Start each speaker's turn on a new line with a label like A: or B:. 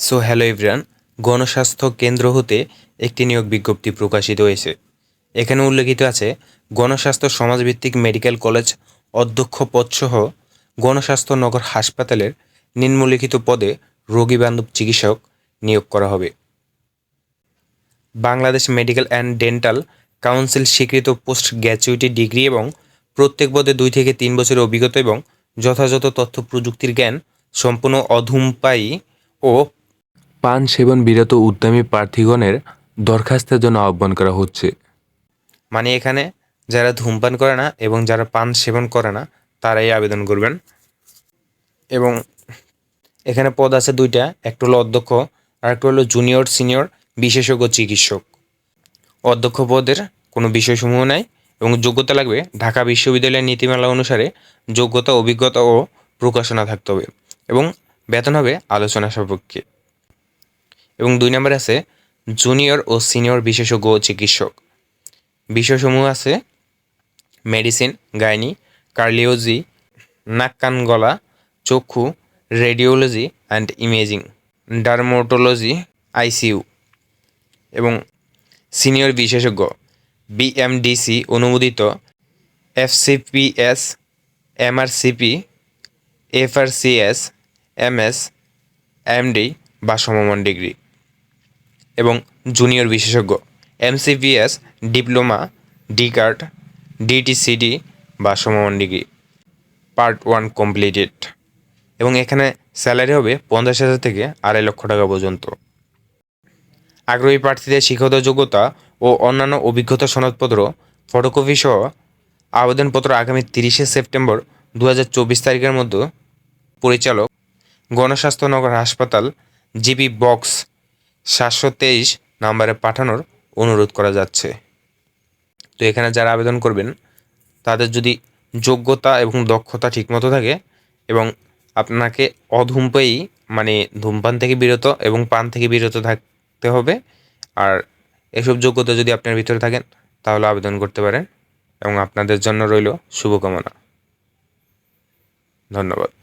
A: So hello everyone, গণস্বাস্থ্য কেন্দ্র হতে একটি নিয়োগ বিজ্ঞপ্তি প্রকাশিত হয়েছে। এখানে উল্লেখিত আছে গণস্বাস্থ্য সমাজভিত্তিক মেডিকেল কলেজ অধ্যক্ষ পদসহ গণস্বাস্থ্য নগর হাসপাতালের নিম্নলিখিত পদে রোগীবান্ধব চিকিৎসক নিয়োগ করা হবে। Bangladesh medical and dental council স্বীকৃত পোস্ট গ্র্যাজুয়েটি ডিগ্রি এবং প্রত্যেক পদে 2 থেকে 3 বছরের অভিজ্ঞতা এবং যথাযথ তথ্য প্রযুক্তির জ্ঞান সম্পূর্ণ অধূমপায়ী ও পান সেবন বিরত উদ্যমী প্রার্থীগণের দরখাস্তের জন্য আহ্বান করা হচ্ছে। মানে এখানে যারা ধূমপান করে না এবং যারা পান সেবন করে না তারাই আবেদন করবেন। এবং এখানে পদ আছে 2টা, একটা হলো অধ্যক্ষ আর একটা হলো জুনিয়র সিনিয়র বিশেষজ্ঞ চিকিৎসক। অধ্যক্ষ পদের কোনো বিষয়সমূহ নাই এবং যোগ্যতা লাগবে ঢাকা বিশ্ববিদ্যালয়ের নীতিমালা অনুসারে যোগ্যতা, অভিজ্ঞতা ও প্রকাশনা থাকতে হবে এবং বেতন হবে আলোচনা সাপেক্ষে। এবং 2 নম্বরে আছে জুনিয়র ও সিনিয়র বিশেষজ্ঞ চিকিৎসক। বিষয়সমূহ আছে মেডিসিন, গাইনি, কার্ডিওলজি, নাক কান গলা, চক্ষু, radiology and imaging, dermatology, ICU. এবং সিনিয়র বিশেষজ্ঞ বিএমডিসি অনুমোদিত, FCPS, MRCP, FRCS, MS, MD বা সমমান ডিগ্রি। এবং জুনিয়র বিশেষজ্ঞ এমসিপিএস, ডিপ্লোমা, ডি কার্ড, ডিটিসিডি বা সমমান ডিগ্রি, পার্ট 1 কমপ্লিটেড। এবং এখানে স্যালারি হবে 50,000 থেকে 2.5 লক্ষ টাকা পর্যন্ত। আগ্রহী প্রার্থীদের শিক্ষাগত যোগ্যতা ও অন্যান্য অভিজ্ঞতা সনদপত্র ফটোকপি সহ আবেদনপত্র আগামী 30শে সেপ্টেম্বর 2024 তারিখের মধ্যে পরিচালক, গণস্বাস্থ্য নগর হাসপাতাল, জিবি বক্স 723 নম্বরে পাঠানোর অনুরোধ করা যাচ্ছে। তো এখানে যারা আবেদন করবেন তাদের যদি যোগ্যতা এবং দক্ষতা ঠিকমতো থাকে এবং আপনাকে অধূমপায়ী মানে ধূমপান থেকে বিরত এবং পান থেকে বিরত থাকতে হবে, আর এসব যোগ্যতা যদি আপনার ভিতরে থাকেন তাহলে আবেদন করতে পারেন এবং আপনাদের জন্য রইল শুভকামনা। ধন্যবাদ।